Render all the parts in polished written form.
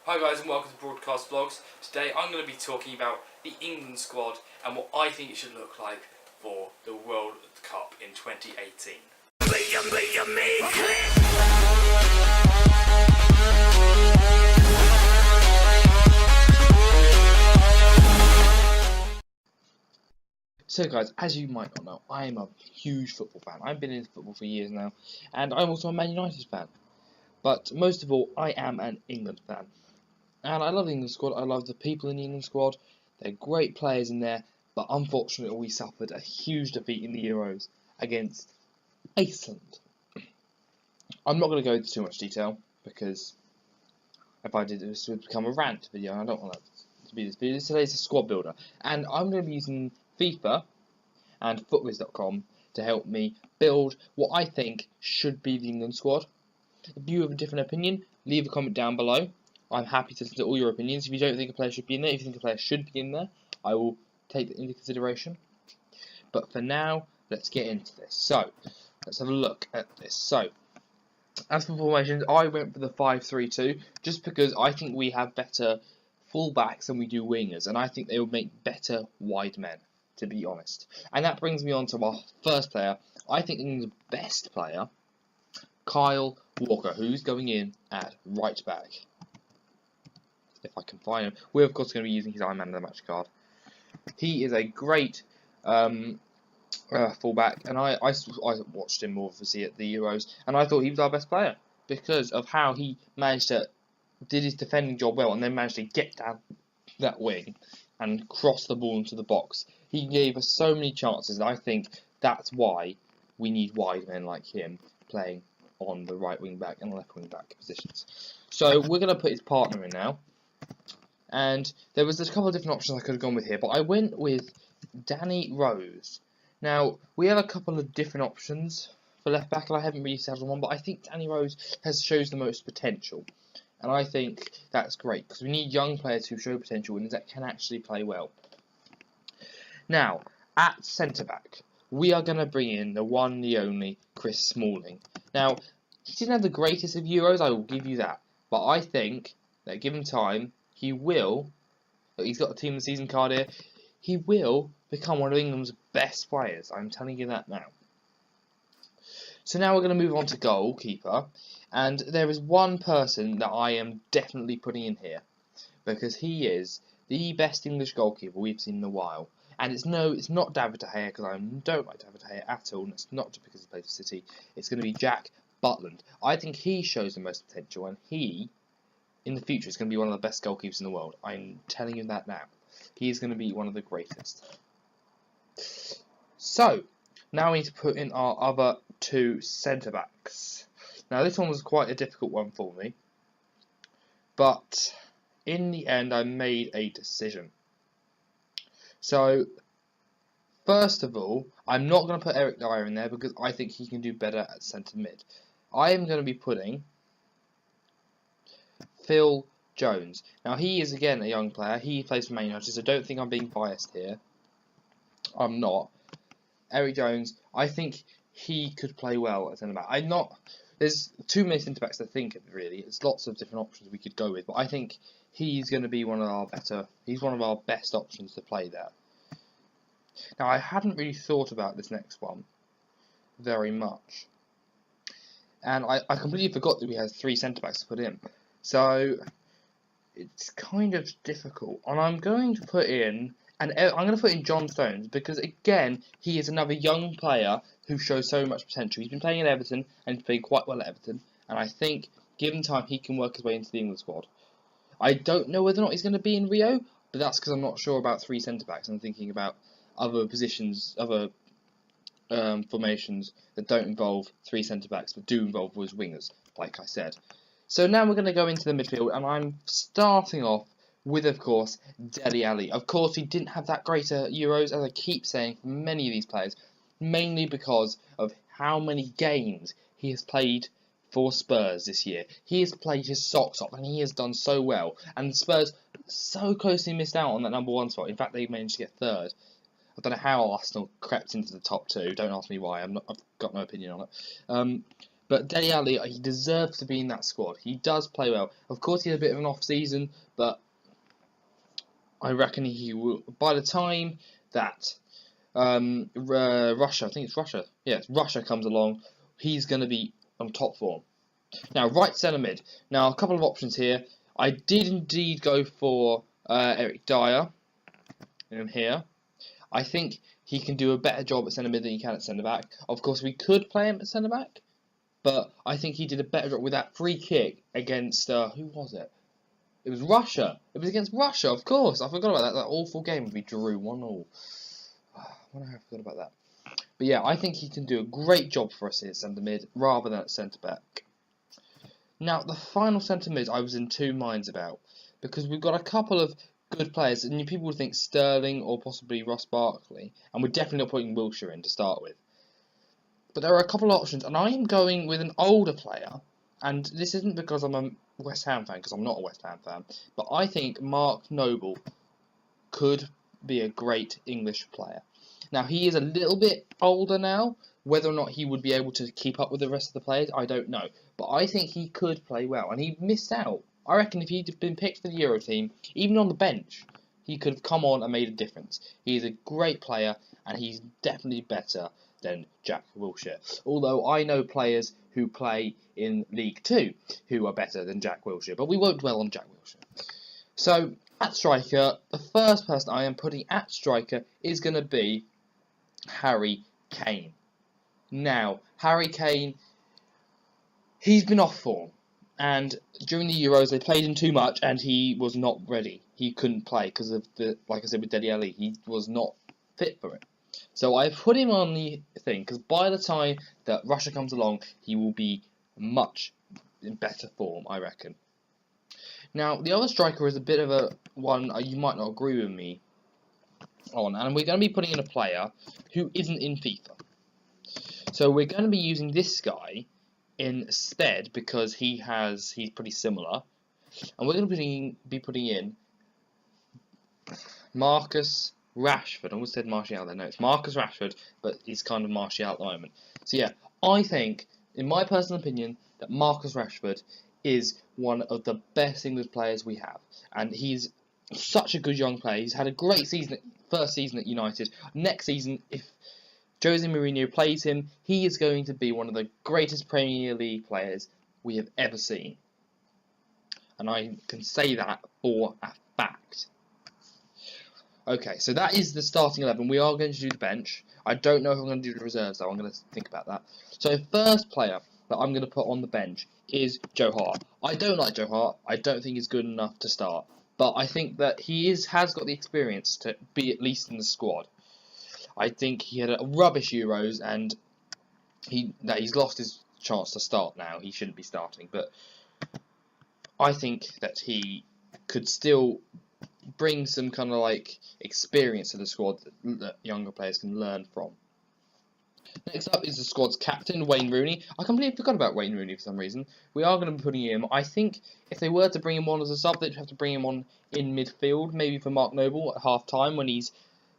Hi guys and welcome to BroardCast Vlogs. Today I'm going to be talking about the England squad and what I think it should look like for the World Cup in 2018. So guys, as you might not know, I am a huge football fan. I've been into football for years now, and I'm also a Man United fan. But most of all, I am an England fan. And I love the England squad, I love the people in the England squad, they're great players in there, but unfortunately we suffered a huge defeat in the Euros against Iceland. I'm not going to go into too much detail, because if I did, this would become a rant video, and I don't want that to be this video. Today's a squad builder, and I'm going to be using FIFA and footwiz.com to help me build what I think should be the England squad. If you have a different opinion, leave a comment down below. I'm happy to listen to all your opinions. If you don't think a player should be in there, if you think a player should be in there, I will take that into consideration. But for now, let's get into this. So, let's have a look at this. So, as for formations, I went for the 5-3-2 just because I think we have better fullbacks than we do wingers, and I think they would make better wide men, to be honest. And that brings me on to our first player. I think England's best player, Kyle Walker, who's going in at right back. If I can find him. We're of course going to be using his Iron Man of the Match card. He is a great fullback, and I watched him obviously at the Euros, and I thought he was our best player because of how he managed to did his defending job well, and then managed to get down that wing and cross the ball into the box. He gave us so many chances, and I think that's why we need wide men like him playing on the right wing back and left wing back positions. So we're going to put his partner in now. And there was a couple of different options I could have gone with here, but I went with Danny Rose. Now, we have a couple of different options for left back, and I haven't really settled on one, but I think Danny Rose shows the most potential. And I think that's great, because we need young players who show potential and that can actually play well. Now, at centre-back, we are going to bring in the one, the only, Chris Smalling. Now, he didn't have the greatest of Euros, I will give you that. But I think that given time, he will, he's got a team of the season card here, he will become one of England's best players. I'm telling you that now. So now we're going to move on to goalkeeper. And there is one person that I am definitely putting in here, because he is the best English goalkeeper we've seen in a while. And it's not David De Gea, because I don't like David De Gea at all, and it's not just because he plays for City. It's going to be Jack Butland. I think he shows the most potential, and he, in the future, is going to be one of the best goalkeepers in the world. I'm telling you that now. He is going to be one of the greatest. So, now we need to put in our other two centre-backs. Now, this one was quite a difficult one for me, but in the end, I made a decision. So, first of all, I'm not going to put Eric Dyer in there because I think he can do better at centre mid. I am going to be putting Phil Jones. Now, he is again a young player. He plays for Man United, so don't think I'm being biased here. I'm not. Eric Jones, I think he could play well at centre back. There's too many centre backs to think of, really. It's lots of different options we could go with, but I think he's going to be one of our best options to play there. Now, I hadn't really thought about this next one very much, and I completely forgot that we had three centre backs to put in. So it's kind of difficult, and I'm going to put in John Stones because again he is another young player who shows so much potential. He's been playing at Everton and he's playing quite well at Everton, and I think given time he can work his way into the England squad. I don't know whether or not he's going to be in Rio, but that's because I'm not sure about three centre backs. I'm thinking about other positions, other formations that don't involve three centre backs but do involve those wingers, like I said. So now we're going to go into the midfield, and I'm starting off with, of course, Dele Alli. Of course, he didn't have that great Euros, as I keep saying, for many of these players, mainly because of how many games he has played for Spurs this year. He has played his socks off, and he has done so well. And Spurs so closely missed out on that #1 spot. In fact, they managed to get third. I don't know how Arsenal crept into the top two. Don't ask me why. I've got no opinion on it. But Dele Alli, he deserves to be in that squad. He does play well. Of course, he had a bit of an off season, but I reckon he will. By the time that Russia, I think it's Russia. Yes, Russia comes along, he's going to be on top form. Now, right centre mid. Now, a couple of options here. I did indeed go for Eric Dyer in here. I think he can do a better job at centre mid than he can at centre back. Of course, we could play him at centre back, but I think he did a better job with that free kick against who was it? It was Russia. It was against Russia, of course. I forgot about that. That awful game we drew 1-1. Why did I forgot about that? But yeah, I think he can do a great job for us at centre mid rather than at centre back. Now, the final centre mid I was in two minds about, because we've got a couple of good players, and people would think Sterling or possibly Ross Barkley, and we're definitely not putting Wilshere in to start with. But there are a couple of options, and I am going with an older player, and this isn't because I'm a West Ham fan, because I'm not a West Ham fan, but I think Mark Noble could be a great English player. Now, he is a little bit older now. Whether or not he would be able to keep up with the rest of the players, I don't know. But I think he could play well, and he missed out. I reckon if he'd been picked for the Euro team, even on the bench, he could have come on and made a difference. He's a great player, and he's definitely better than Jack Wilshere. Although I know players who play in League 2 who are better than Jack Wilshere, but we won't dwell on Jack Wilshere. So, at striker, the first person I am putting at striker is going to be Harry Kane. Now, Harry Kane, he's been off form, and during the Euros they played him too much, and he was not ready. He couldn't play because of like I said with Dele Alli, he was not fit for it. So I put him on the thing because by the time that Russia comes along, he will be much in better form, I reckon. Now, the other striker is a bit of a one you might not agree with me on, and we're going to be putting in a player who isn't in FIFA. So we're going to be using this guy instead because he's pretty similar, and we're going to be putting in Marcus Rashford. I almost said Martial there. No, it's Marcus Rashford, but he's kind of Martial at the moment. So yeah, I think, in my personal opinion, that Marcus Rashford is one of the best English players we have, and he's such a good young player. He's had a great season, first season at United. Next season, if Jose Mourinho plays him, he is going to be one of the greatest Premier League players we have ever seen. And I can say that for a fact. Okay, so that is the starting 11. We are going to do the bench. I don't know if I'm going to do the reserves, though. I'm going to think about that. So the first player that I'm going to put on the bench is Joe Hart. I don't like Joe Hart. I don't think he's good enough to start. But I think that he has got the experience to be at least in the squad. I think he had a rubbish Euros, and he's lost his chance to start now. He shouldn't be starting, but I think that he could still bring some kind of like experience to the squad that younger players can learn from. Next up is the squad's captain, Wayne Rooney. I completely forgot about Wayne Rooney for some reason. We are going to be putting him. I think if they were to bring him on as a sub, they'd have to bring him on in midfield, maybe for Mark Noble at half time when he's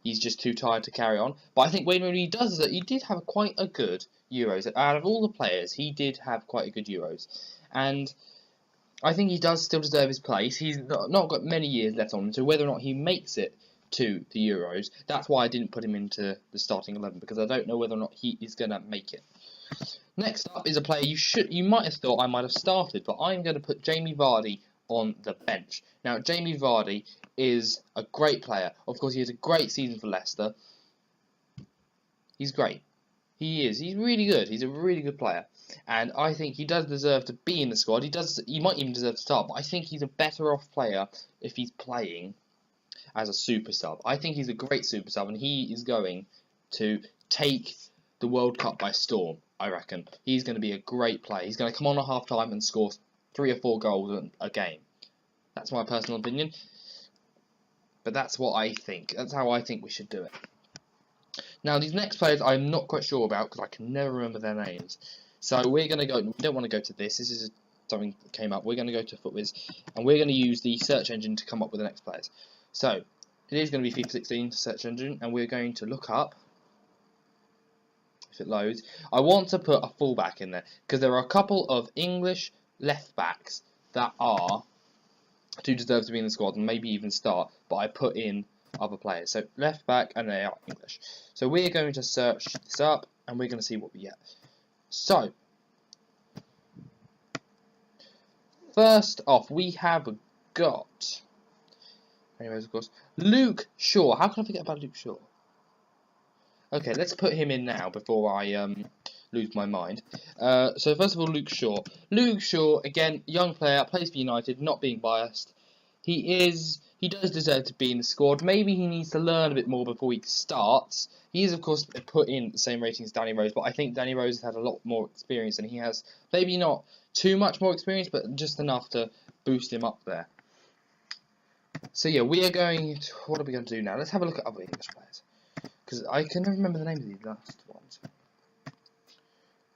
just too tired to carry on. But I think Wayne Rooney he did have quite a good Euros. Out of all the players, he did have quite a good Euros. And I think he does still deserve his place. He's not got many years left on him, so whether or not he makes it to the Euros, that's why I didn't put him into the starting 11, because I don't know whether or not he is going to make it. Next up is a player you might have thought I might have started, but I'm going to put Jamie Vardy on the bench. Now, Jamie Vardy is a great player. Of course, he had a great season for Leicester. He's great. He is. He's really good. He's a really good player. And I think he does deserve to be in the squad. He might even deserve to start, but I think he's a better off player if he's playing as a super sub. I think he's a great super sub, and he is going to take the World Cup by storm, I reckon. He's going to be a great player. He's going to come on at half time and score 3 or 4 goals a game. That's my personal opinion. But that's what I think. That's how I think we should do it. Now, these next players I'm not quite sure about because I can never remember their names. So we're going to go. We don't want to go to this. This is something that came up. We're going to go to FootWiz, and we're going to use the search engine to come up with the next players. So it is going to be FIFA 16 search engine, and we're going to look up if it loads. I want to put a fullback in there because there are a couple of English left backs that do deserve to be in the squad and maybe even start, but I put in other players. So left back, and they are English. So we're going to search this up and we're going to see what we get. So first off, we have got, anyways, of course, Luke Shaw. How can I forget about Luke Shaw? Okay, let's put him in now before I lose my mind. So first of all, Luke Shaw. Luke Shaw, again, young player, plays for United, not being biased. He does deserve to be in the squad. Maybe he needs to learn a bit more before he starts. He is, of course, put in the same rating as Danny Rose, but I think Danny Rose has had a lot more experience, and he has maybe not too much more experience, but just enough to boost him up there. So yeah, we are going to, what are we going to do now? Let's have a look at other English players, because I can never remember the names of these last ones.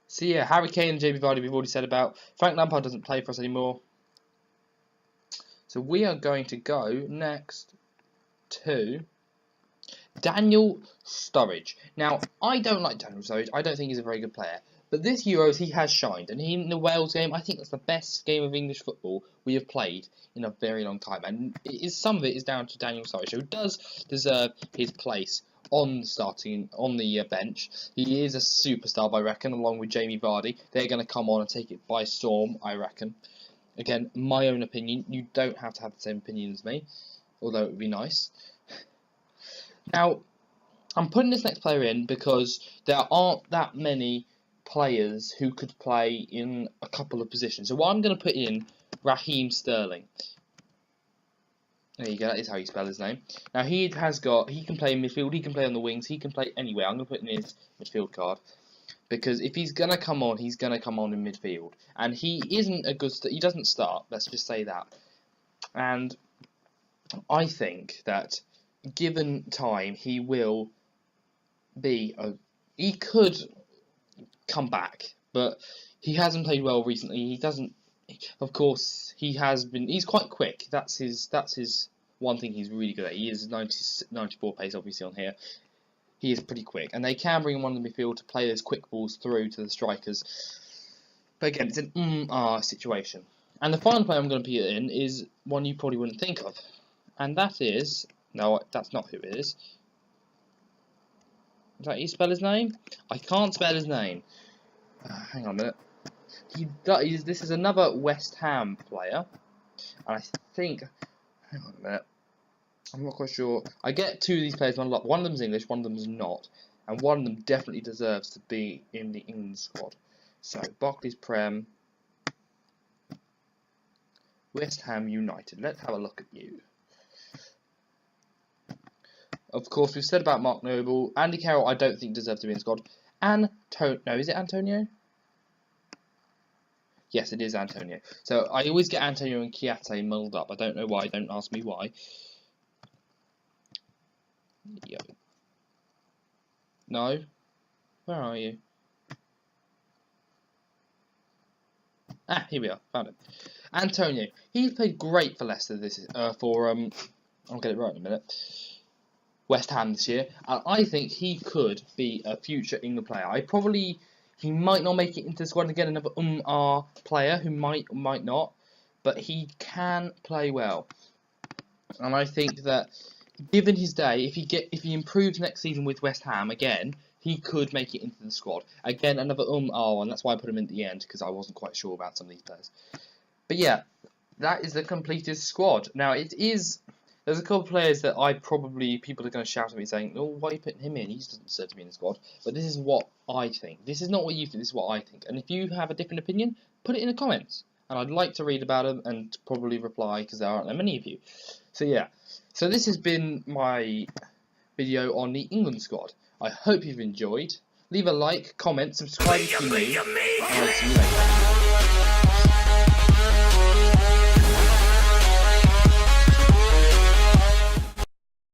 So yeah, Harry Kane and Jamie Vardy we've already said about. Frank Lampard doesn't play for us anymore. So we are going to go next to Daniel Sturridge. Now, I don't like Daniel Sturridge. I don't think he's a very good player. But this Euros, he has shined. And in the Wales game, I think that's the best game of English football we have played in a very long time. And some of it is down to Daniel Sturridge, who does deserve his place on the bench. He is a superstar, I reckon, along with Jamie Vardy. They're going to come on and take it by storm, I reckon. Again, my own opinion. You don't have to have the same opinion as me, although it would be nice. Now, I'm putting this next player in because there aren't that many players who could play in a couple of positions. So I'm going to put in Raheem Sterling. There you go, that is how you spell his name. Now, he can play in midfield, he can play on the wings, he can play anywhere. I'm going to put in his midfield card. Because if he's going to come on, he's going to come on in midfield. And he isn't a good he doesn't start, let's just say that. And I think that given time, he will be he could come back, but he hasn't played well recently. He doesn't, of course, he's quite quick. That's his one thing he's really good at. He is 94 pace, obviously, on here. He is pretty quick, and they can bring him on the midfield to play those quick balls through to the strikers. But again, it's an situation. And the final player I'm going to put in is one you probably wouldn't think of, and that is, no, that's not who it is. Is that how you spell his name? I can't spell his name. Hang on a minute. This is another West Ham player, and I think, hang on a minute. I'm not quite sure. I get two of these players on a lot. One of them is English, one of them is not. And one of them definitely deserves to be in the England squad. So, Barclays Prem, West Ham United. Let's have a look at you. Of course, we've said about Mark Noble. Andy Carroll, I don't think deserves to be in the squad. No, is it Antonio? Yes, it is Antonio. So, I always get Antonio and Kiate muddled up. I don't know why. Don't ask me why. Yo. No? Where are you? Ah, here we are. Found him. Antonio. He's played great for Leicester I'll get it right in a minute. West Ham this year. And I think he could be a future England player. He might not make it into the squad again. Another player who might not. But he can play well. And I think that given his day, if he improves next season with West Ham again, he could make it into the squad. Again, another and that's why I put him in at the end, because I wasn't quite sure about some of these players. But yeah, that is the completed squad. Now, there's a couple of players that people are going to shout at me saying, oh, why are you putting him in? He doesn't deserve to be in the squad. But this is what I think. This is not what you think, this is what I think. And if you have a different opinion, put it in the comments. And I'd like to read about them and probably reply, because there aren't that many of you. So yeah. So this has been my video on the England squad. I hope you've enjoyed. Leave a like, comment, subscribe if you're new, and I'll see you later.